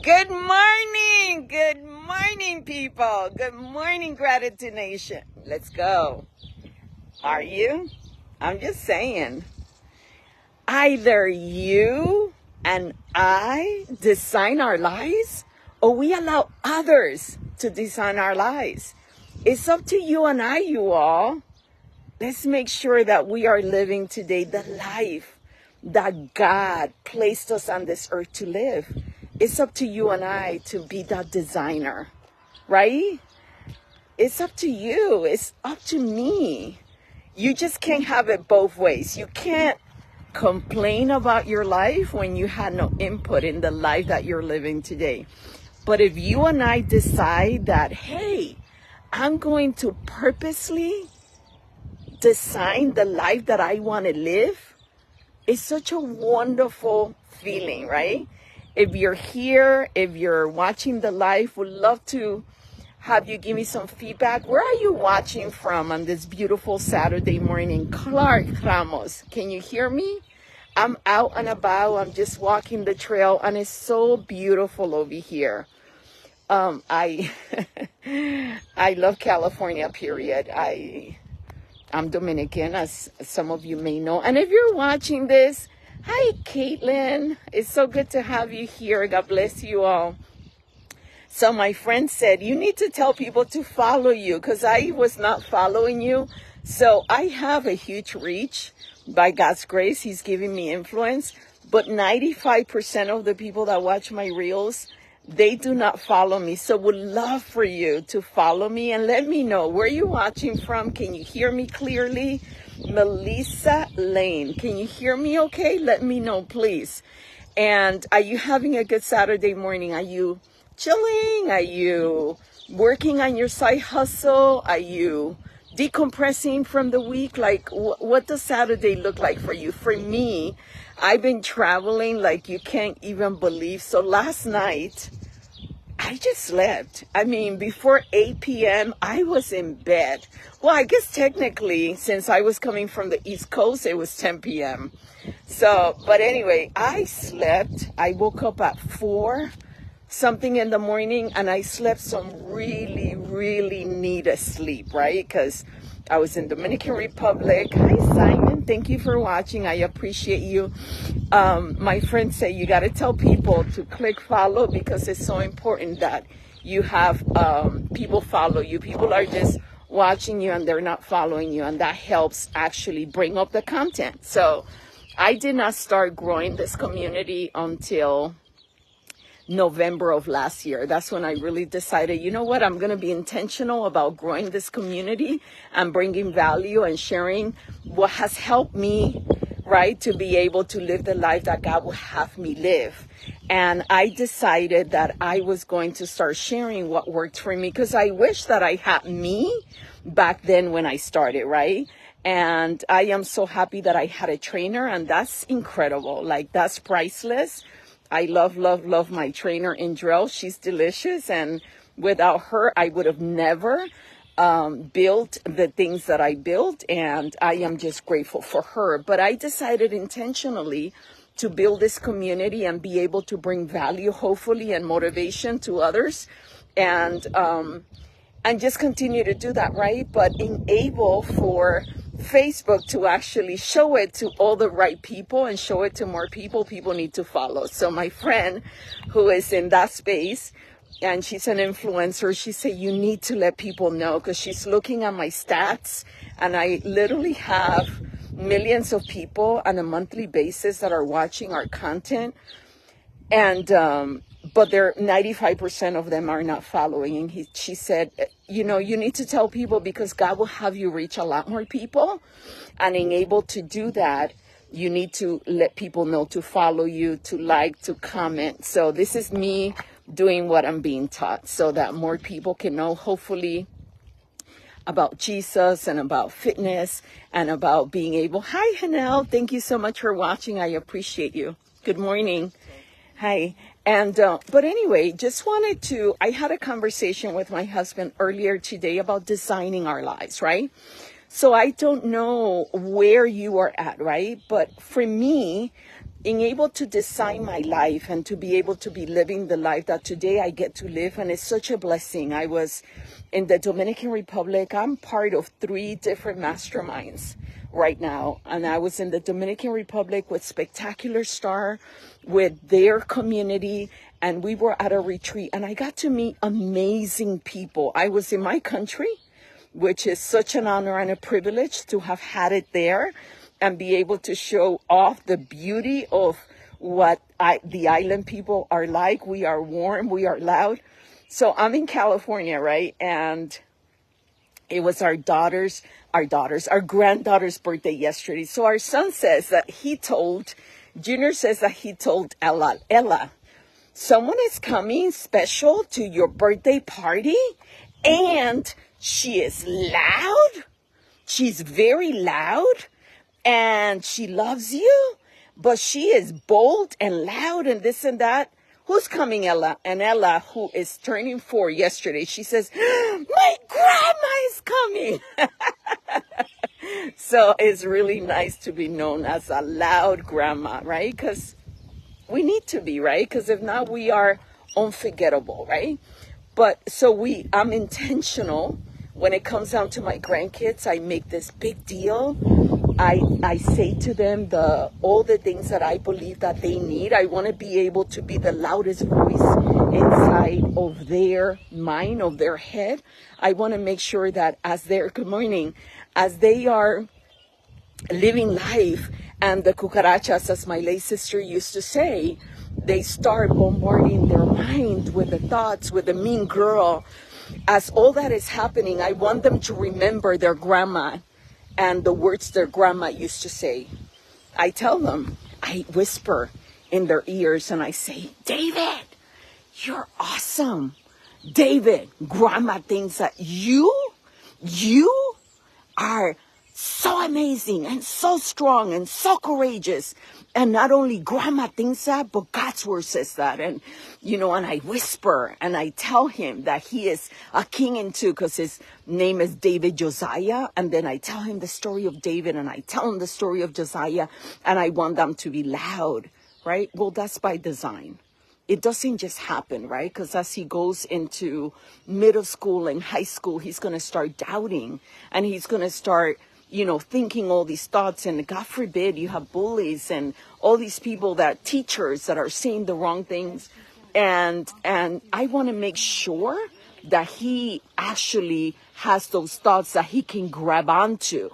Good morning. Good morning, people. Good morning, Gratitude Nation. Let's go. Are you? I'm just saying. Either you and I design our lives, or we allow others to design our lives. It's up to you and I, you all. Let's make sure that we are living today the life that God placed us on this earth to live. It's up to you and I to be that designer, right? It's up to you. It's up to me. You just can't have it both ways. You can't complain about your life when you had no input in the life that you're living today. But if you and I decide that, hey, I'm going to purposely design the life that I want to live, it's such a wonderful feeling, right? If you're here, if you're watching the live, would love to have you give me some feedback. Where are you watching from on this beautiful Saturday morning? Clark Ramos, can you hear me? I'm out and about. I'm just walking the trail, and it's so beautiful over here. I love California, period. I'm Dominican, as some of you may know. And if you're watching this, hi, Caitlin. It's so good to have you here. God bless you all. So my friend said, you need to tell people to follow you, because I was not following you. So I have a huge reach. By God's grace, He's giving me influence. But 95% of the people that watch my reels, they do not follow me. So would love for you to follow me and let me know where you're watching from. Can you hear me clearly? Melissa Lane, can you hear me okay? Let me know, please. And are you having a good Saturday morning? Are you chilling? Are you working on your side hustle? Are you decompressing from the week? Like, what does Saturday look like for you? For me, I've been traveling like you can't even believe. So last night, I just slept. I mean, before 8 p.m., I was in bed. Well, I guess technically, since I was coming from the East Coast, it was 10 p.m. So, but anyway, I slept. I woke up at 4 something in the morning, and I slept some really, really needed sleep, right? Because I was in Dominican Republic. Hi, Simon. Thank you for watching. I appreciate you. My friend said you got to tell people to click follow, because it's so important that you have people follow you. People are just watching you and they're not following you, and that helps actually bring up the content. So I did not start growing this community until November of last year. That's when I really decided, you know what, I'm going to be intentional about growing this community and bringing value and sharing what has helped me, right, to be able to live the life that God will have me live. And I decided that I was going to start sharing what worked for me, because I wish that I had me back then when I started, right? And I am so happy that I had a trainer, and that's incredible. Like, that's priceless. I love, love, love my trainer, Indrel. She's delicious. And without her, I would have never built the things that I built. And I am just grateful for her. But I decided intentionally to build this community and be able to bring value, hopefully, and motivation to others. And just continue to do that, right? But enable for Facebook to actually show it to all the right people and show it to more people. People need to follow. So my friend who is in that space, and she's an influencer, she said, you need to let people know, because she's looking at my stats, and I literally have millions of people on a monthly basis that are watching our content. And but they're 95% of them are not following. And she said, you know, you need to tell people, because God will have you reach a lot more people. And in able to do that, you need to let people know to follow you, to like, to comment. So this is me doing what I'm being taught, so that more people can know, hopefully, about Jesus and about fitness and about being able. Hi, Hanel. Thank you so much for watching. I appreciate you. Good morning. Hi. And, but anyway, just wanted to, I had a conversation with my husband earlier today about designing our lives, right? So I don't know where you are at, right? But for me, being able to design my life and to be able to be living the life that today I get to live. And it's such a blessing. I was in the Dominican Republic. I'm part of 3 different masterminds right now. And I was in the Dominican Republic with Spectacular Star, with their community. And we were at a retreat and I got to meet amazing people. I was in my country, which is such an honor and a privilege to have had it there and be able to show off the beauty of what the island people are like. We are warm, we are loud. So I'm in California, right? And it was our granddaughter's birthday yesterday. So our son says that Junior says that he told Ella, someone is coming special to your birthday party and she is loud. She's very loud. And she loves you, but she is bold and loud and this and that. Who's coming, Ella? And Ella, who is turning 4 yesterday, she says, my grandma is coming. So it's really nice to be known as a loud grandma, right? Because we need to be, right? Because if not, we are unforgettable, right? But so I'm intentional. When it comes down to my grandkids, I make this big deal. I say to them all the things that I believe that they need. I want to be able to be the loudest voice inside of their mind, of their head. I want to make sure that as they are living life, and the cucarachas, as my late sister used to say, they start bombarding their mind with the thoughts, with the mean girl. As all that is happening, I want them to remember their grandma and the words their grandma used to say. I tell them, I whisper in their ears and I say, David, you're awesome. David, grandma thinks that you are so amazing and so strong and so courageous. And not only grandma thinks that, but God's word says that. And, and I whisper and I tell him that he is a king in 2 because his name is David Josiah. And then I tell him the story of David and I tell him the story of Josiah. And I want them to be loud, right? Well, that's by design. It doesn't just happen, right? Because as he goes into middle school and high school, he's going to start doubting and he's going to start thinking all these thoughts, and God forbid you have bullies and all these people teachers that are saying the wrong things. And I want to make sure that he actually has those thoughts that he can grab onto.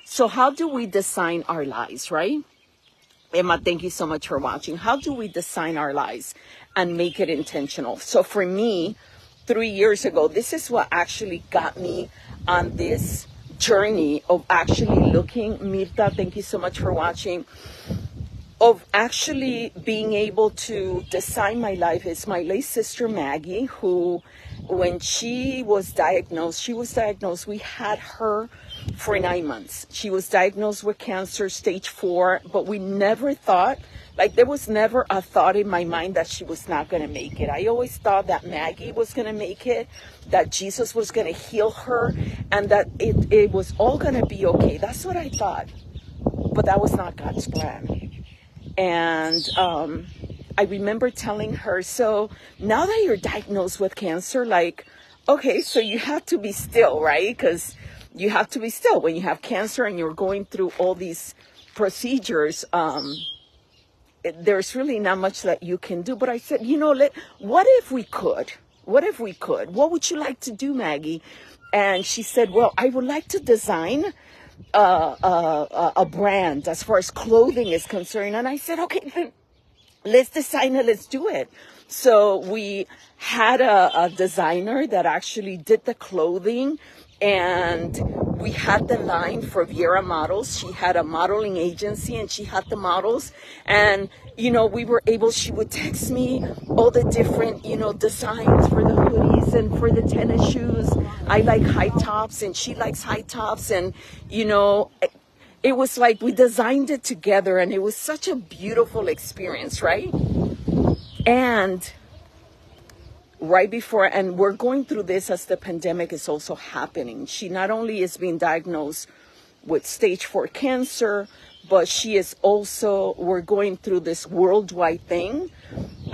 So how do we design our lives, right? Emma, thank you so much for watching. How do we design our lives and make it intentional? So for me, 3 years ago, this is what actually got me on this journey of actually looking, Mirta, thank you so much for watching, of actually being able to design my life. Is my late sister Maggie, who when she was diagnosed, we had her for 9 months. She was diagnosed with cancer, stage 4, but we never thought, there was never a thought in my mind that she was not going to make it. I always thought that Maggie was going to make it, that Jesus was going to heal her, and that it was all going to be okay. That's what I thought. But that was not God's plan. And I remember telling her, so now that you're diagnosed with cancer, okay, so you have to be still, right? Because you have to be still when you have cancer and you're going through all these procedures. There's really not much that you can do. But I said, what if we could? What if we could? What would you like to do, Maggie? And she said, well, I would like to design a brand as far as clothing is concerned. And I said, okay, then let's design it. Let's do it. So we had a designer that actually did the clothing, and we had the line for Viera Models. She had a modeling agency and she had the models, and we were able, she would text me all the different designs for the hoodies and for the tennis shoes. I like high tops and she likes high tops, and it was like we designed it together, and it was such a beautiful experience, right? And right before, and we're going through this as the pandemic is also happening. She not only is being diagnosed with stage 4 cancer, but she is also, we're going through this worldwide thing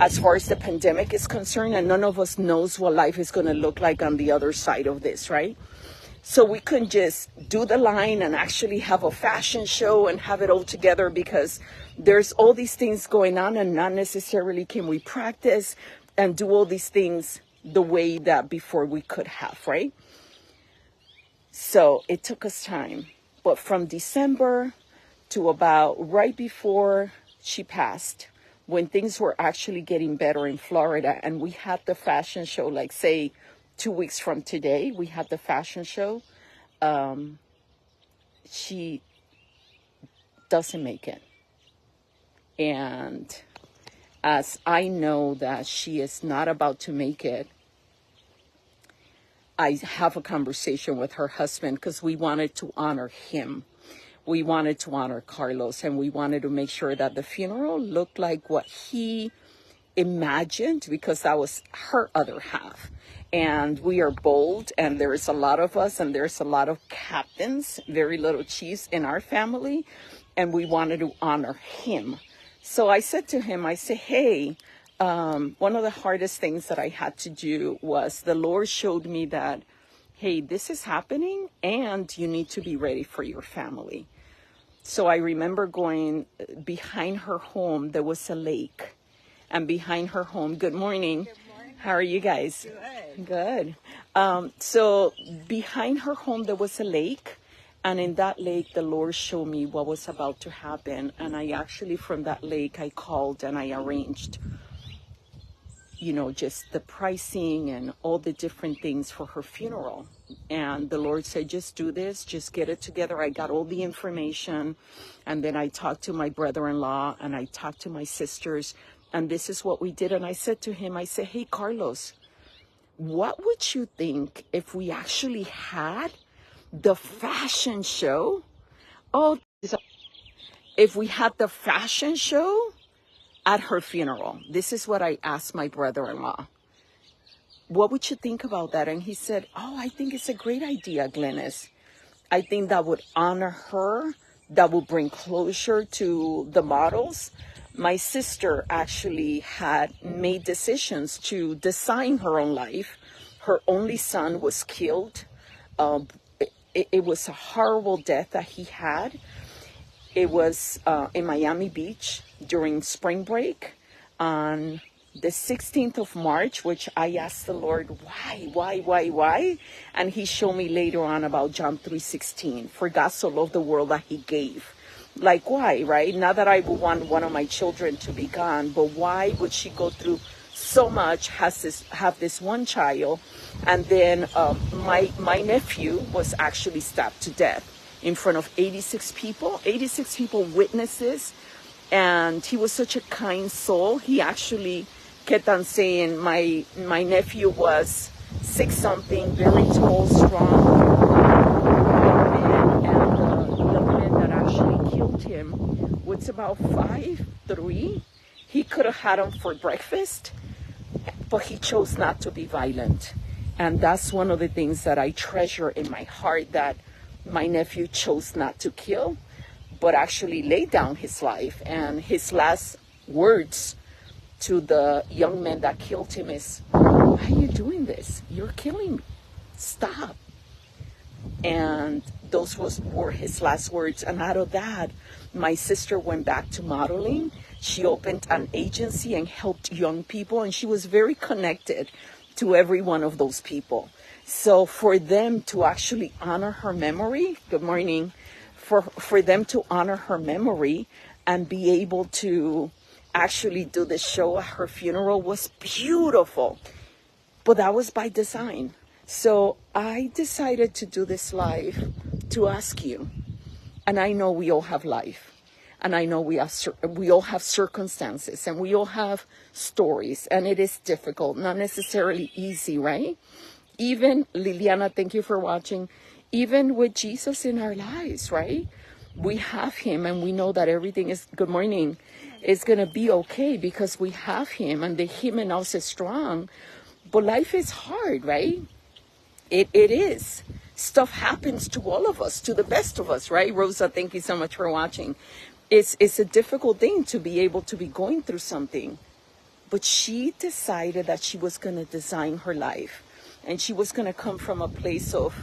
as far as the pandemic is concerned, and none of us knows what life is going to look like on the other side of this, right? So we couldn't just do the line and actually have a fashion show and have it all together, because there's all these things going on, and not necessarily can we practice and do all these things the way that before we could have, right? So it took us time. But from December to about right before she passed, when things were actually getting better in Florida, and we had the fashion show, like say 2 weeks from today, we had the fashion show, she doesn't make it. And as I know that she is not about to make it, I have a conversation with her husband, because we wanted to honor him. We wanted to honor Carlos, and we wanted to make sure that the funeral looked like what he imagined, because that was her other half. And we are bold, and there's a lot of us, and there's a lot of captains, very little chiefs in our family, and we wanted to honor him. So I said to him, I said, hey, one of the hardest things that I had to do was the Lord showed me that, hey, this is happening and you need to be ready for your family. So I remember going behind her home, there was a lake, and behind her home, good morning. Good morning. How are you guys? Good. So behind her home, there was a lake. And in that lake, the Lord showed me what was about to happen. And I actually, from that lake, I called and I arranged, just the pricing and all the different things for her funeral. And the Lord said, just do this, just get it together. I got all the information. And then I talked to my brother-in-law and I talked to my sisters. And this is what we did. And I said to him, I said, hey, Carlos, what would you think if we actually had the fashion show? Oh, if we had the fashion show at her funeral. This is what I asked my brother-in-law. What would you think about that? And he said, oh, I think it's a great idea, Glenis. I think that would honor her. That would bring closure to the models. My sister actually had made decisions to design her own life. Her only son was killed. It was a horrible death that he had. It was in Miami Beach during spring break on the 16th of March, which I asked the Lord, why? And he showed me later on about John 3:16. For God so loved the world that he gave. Like, why, right? Not that I would want one of my children to be gone, but why would she go through so much, have this one child? And then my nephew was actually stabbed to death in front of 86 people witnesses. And he was such a kind soul. He actually kept on saying my nephew was 6-something, very tall, strong. And the man that actually killed him was about 5'3". He could have had him for breakfast, but he chose not to be violent. And that's one of the things that I treasure in my heart, that my nephew chose not to kill, but actually laid down his life. And his last words to the young man that killed him is, why are you doing this? You're killing me. Stop. And those were his last words. And out of that, my sister went back to modeling. She opened an agency and helped young people. And she was very connected to every one of those people. So for them to actually honor her memory, good morning, for them to honor her memory and be able to actually do the show at her funeral was beautiful. But that was by design. So I decided to do this live to ask you, and I know we all have life, and I know we all have circumstances, and we all have stories, and it is difficult, not necessarily easy, right? Even, Liliana, thank you for watching, even with Jesus in our lives, right? We have him, and we know that everything is, good morning, is going to be okay because we have him, and the him in us is strong. But life is hard, right? It is. stuff happens to all of us, to the best of us, right? Rosa, thank you so much for watching. It's a difficult thing to be able to be going through something. But she decided that she was going to design her life. And she was going to come from a place of,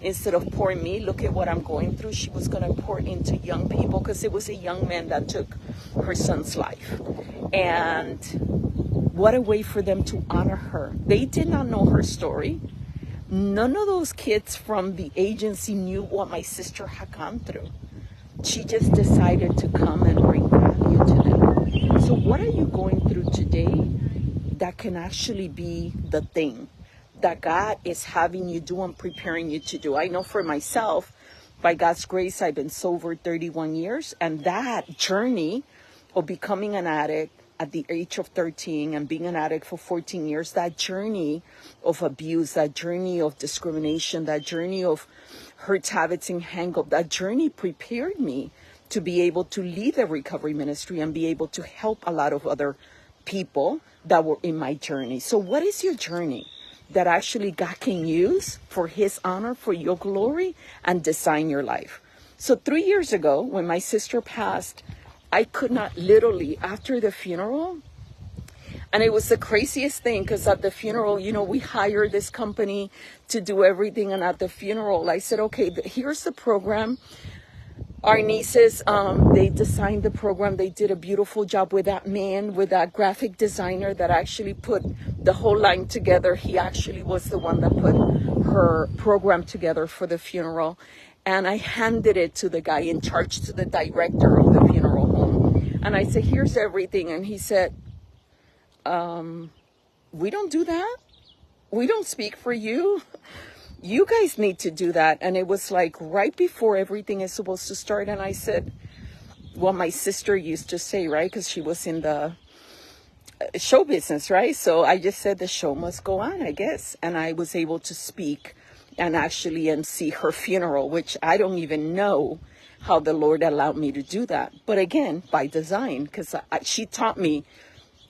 instead of pouring me, look at what I'm going through, she was going to pour into young people, because it was a young man that took her son's life. And what a way for them to honor her. They did not know her story. None of those kids from the agency knew what my sister had gone through. She just decided to come and bring value to them. So what are you going through today that can actually be the thing that God is having you do and preparing you to do? I know for myself, by God's grace, I've been sober 31 years. And that journey of becoming an addict at the age of 13 and being an addict for 14 years, that journey of abuse, that journey of discrimination, that journey of hurts, habits, and hang-up, that journey prepared me to be able to lead the recovery ministry and be able to help a lot of other people that were in my journey. So what is your journey that actually God can use for his honor, for your glory, and design your life? So 3 years ago, when my sister passed, I could not, literally, after the funeral, and it was the craziest thing, because at the funeral, you know, we hired this company to do everything. And at the funeral, I said, okay, here's the program. Our nieces, they designed the program. They did a beautiful job with that man, with that graphic designer that actually put the whole line together. He actually was the one that put her program together for the funeral. And I handed it to the guy in charge, to the director of the funeral home. And I said, here's everything. And he said, we don't do that. We don't speak for you. You guys need to do that. And it was like right before everything is supposed to start. And I said, well, my sister used to say, right, because she was in the show business, right? So I just said the show must go on, I guess. And I was able to speak and actually MC her funeral, which I don't even know how the Lord allowed me to do that. But again, by design, because she taught me,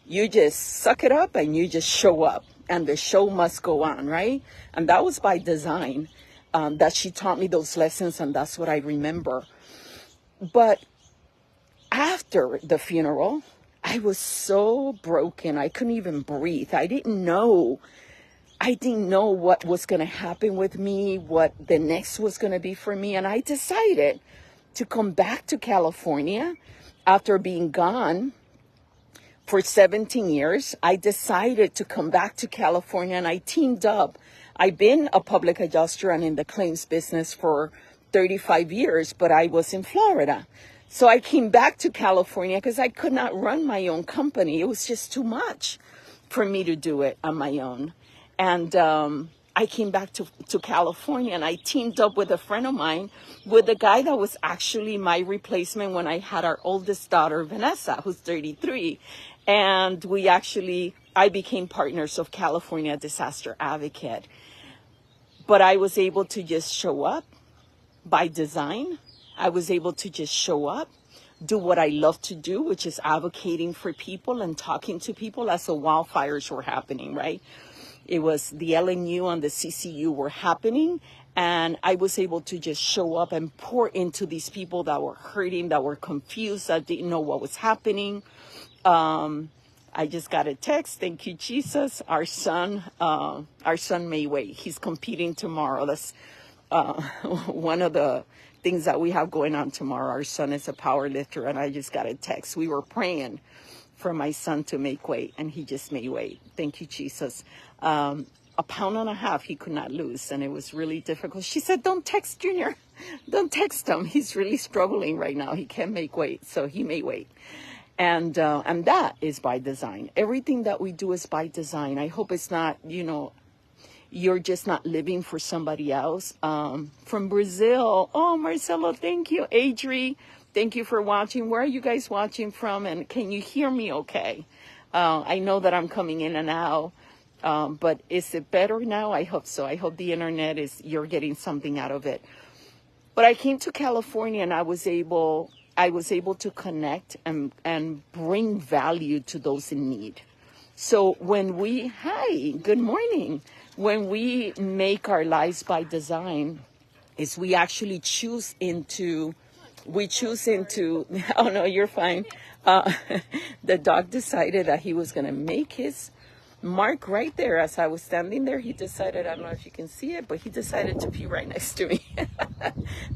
you just suck it up and you just show up, and the show must go on, right? And that was by design, that she taught me those lessons, and that's what I remember. But after the funeral, I was so broken. I couldn't even breathe. I didn't know what was going to happen with me, what the next was going to be for me. And I decided to come back to California after being gone for 17 years. I decided to come back to California, and I teamed up. I've been a public adjuster and in the claims business for 35 years, but I was in Florida. So I came back to California because I could not run my own company. It was just too much for me to do it on my own. And I came back to California, and I teamed up with a friend of mine, with a guy that was actually my replacement when I had our oldest daughter, Vanessa, who's 33. And I became partners of California Disaster Advocate. But I was able to just show up by design. I was able to just show up, do what I love to do, which is advocating for people and talking to people as the wildfires were happening, right? It was the LNU and the CCU were happening, and I was able to just show up and pour into these people that were hurting, that were confused, that didn't know what was happening. I just got a text. Thank you, Jesus. Our son may wait. He's competing tomorrow. That's one of the things that we have going on tomorrow. Our son is a power lifter, and I just got a text. We were praying for my son to make weight, and he just made weight. Thank you, Jesus. 1.5 pounds he could not lose, and it was really difficult. She said, don't text Junior. Don't text him. He's really struggling right now. He can't make weight, so he made weight. And that is by design. Everything that we do is by design. I hope it's not, you're just not living for somebody else. From Brazil. Oh, Marcelo, thank you. Adri, thank you for watching. Where are you guys watching from? And can you hear me okay? I know that I'm coming in and out. But is it better now? I hope so. I hope the internet you're getting something out of it. But I came to California, and I was able to connect and bring value to those in need. So hi, good morning. When we make our lives by design, is we actually choose into, oh no, you're fine. Uh, the dog decided that he was going to make his mark right there. As I was standing there, he decided, I don't know if you can see it, but he decided to pee right next to me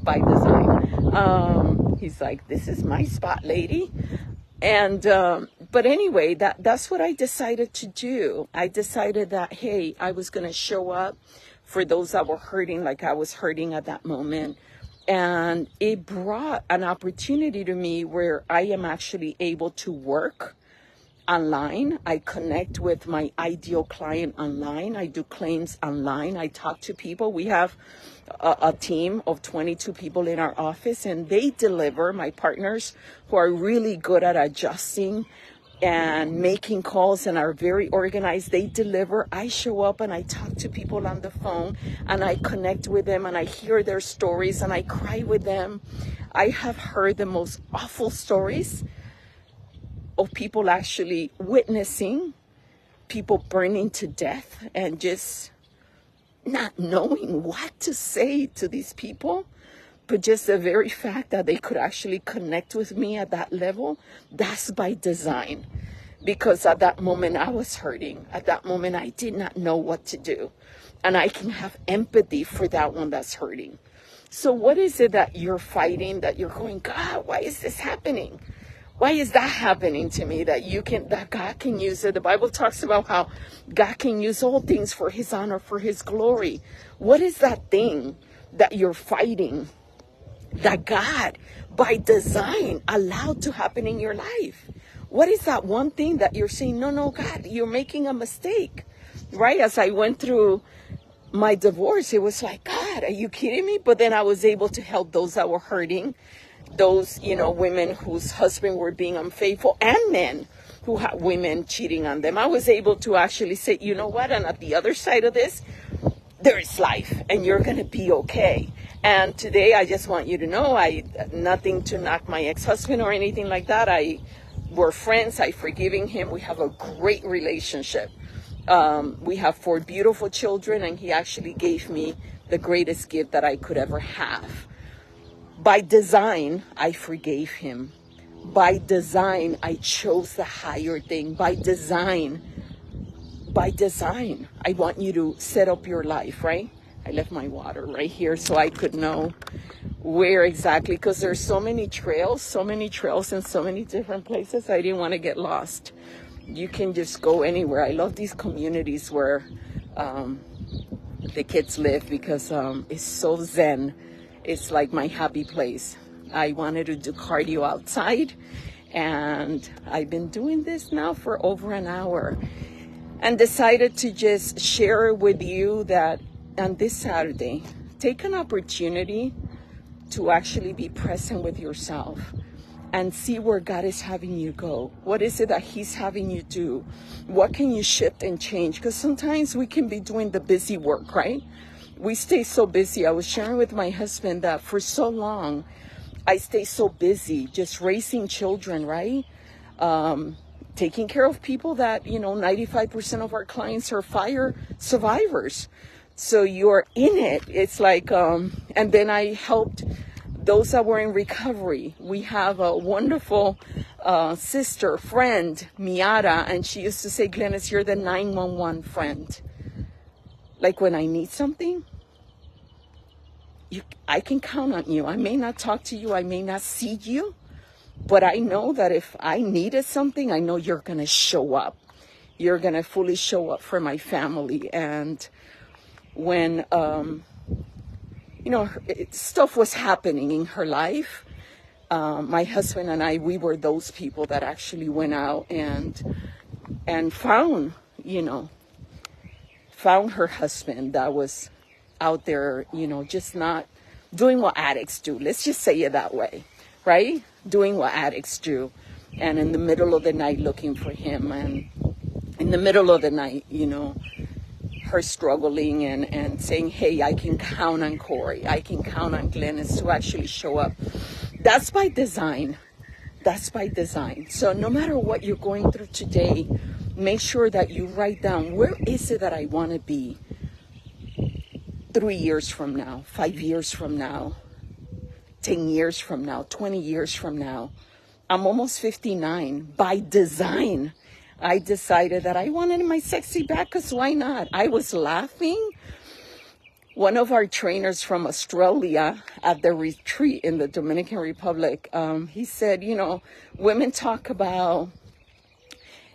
by design. He's like, this is my spot, lady. And but anyway, that's what I decided to do. I decided that, hey, I was going to show up for those that were hurting like I was hurting at that moment. And it brought an opportunity to me where I am actually able to work online. I connect with my ideal client online. I do claims online. I talk to people. We have a team of 22 people in our office, and they deliver, my partners who are really good at adjusting and making calls and are very organized. They deliver. I show up and I talk to people on the phone and I connect with them and I hear their stories and I cry with them. I have heard the most awful stories of people actually witnessing people burning to death and just not knowing what to say to these people. But just the very fact that they could actually connect with me at that level, that's by design. Because at that moment I was hurting. At that moment I did not know what to do. And I can have empathy for that one that's hurting. So what is it that you're fighting, that you're going, God, why is this happening? Why is that happening to me? That God can use it. The Bible talks about how God can use all things for his honor, for his glory. What is that thing that you're fighting that God, by design, allowed to happen in your life? What is that one thing that you're saying, no, God, you're making a mistake, right? As I went through my divorce, it was like, God, are you kidding me? But then I was able to help those that were hurting, those, women whose husbands were being unfaithful, and men who had women cheating on them. I was able to actually say, you know what? And at the other side of this, there is life and you're going to be okay. And today I just want you to know, nothing to knock my ex-husband or anything like that. We're friends. I'm forgiving him. We have a great relationship. We have 4 beautiful children, and he actually gave me the greatest gift that I could ever have. By design, I forgave him. By design, I chose the higher thing. By design, I want you to set up your life, right? I left my water right here so I could know where exactly, because there's so many trails in so many different places. I didn't want to get lost. You can just go anywhere. I love these communities where the kids live because it's so zen. It's like my happy place. I wanted to do cardio outside, and I've been doing this now for over an hour, and decided to just share with you that on this Saturday, take an opportunity to actually be present with yourself and see where God is having you go. What is it that he's having you do? What can you shift and change? Because sometimes we can be doing the busy work, right? We stay so busy. I was sharing with my husband that for so long, I stay so busy just raising children, right? Taking care of people that, 95% of our clients are fire survivors. So you're in it. It's like, and then I helped those that were in recovery. We have a wonderful sister, friend, Miara, and she used to say, Glenis, you're the 911 friend. Like when I need something, I can count on you. I may not talk to you. I may not see you. But I know that if I needed something, I know you're going to show up. You're going to fully show up for my family. And when, stuff was happening in her life, my husband and I, we were those people that actually went out and found her husband that was out there, just not doing what addicts do. Let's just say it that way, right? Doing what addicts do. And in the middle of the night looking for him. And in the middle of the night, her struggling and saying, hey, I can count on Corey. I can count on Glenis to actually show up. That's by design. That's by design. So no matter what you're going through today, make sure that you write down, where is it that I want to be 3 years from now, 5 years from now, 10 years from now, 20 years from now. I'm almost 59. By design, I decided that I wanted my sexy back, because why not? I was laughing. One of our trainers from Australia at the retreat in the Dominican Republic, he said, women talk about,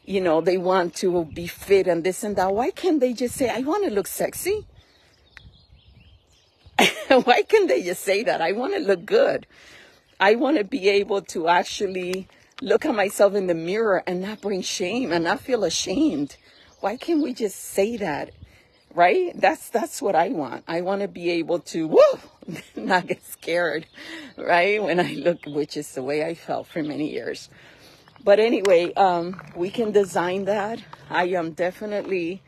they want to be fit and this and that. Why can't they just say, I want to look sexy? Why can't they just say that? I want to look good. I want to be able to actually look at myself in the mirror and not bring shame and not feel ashamed. Why can't we just say that? Right? That's what I want. I want to be able to, not get scared, right? When I look, which is the way I felt for many years. But anyway, we can design that. I am definitely,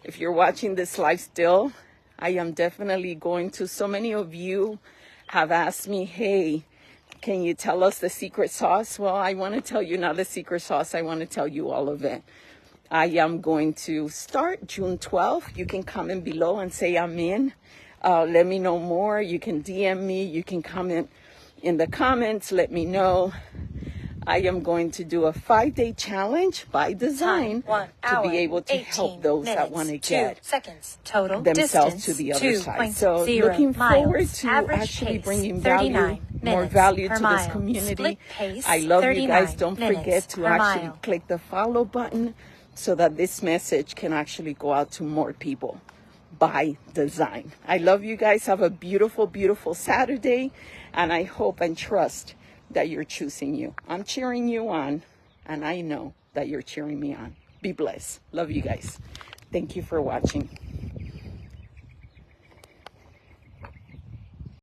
if you're watching this live still, I am definitely going to, so many of you have asked me, hey, can you tell us the secret sauce? Well, I want to tell you not the secret sauce. I want to tell you all of it. I am going to start June 12th. You can comment below and say I'm in. Let me know more. You can DM me. You can comment in the comments. Let me know. I am going to do a 5-day challenge by design to be able to help those that want to get themselves to the other side. So looking forward to actually bringing more value to this community. I love you guys. Don't forget to actually click the follow button so that this message can actually go out to more people by design. I love you guys. Have a beautiful, beautiful Saturday. And I hope and trust that you're choosing you. I'm cheering you on, and I know that you're cheering me on. Be blessed. Love you guys. Thank you for watching.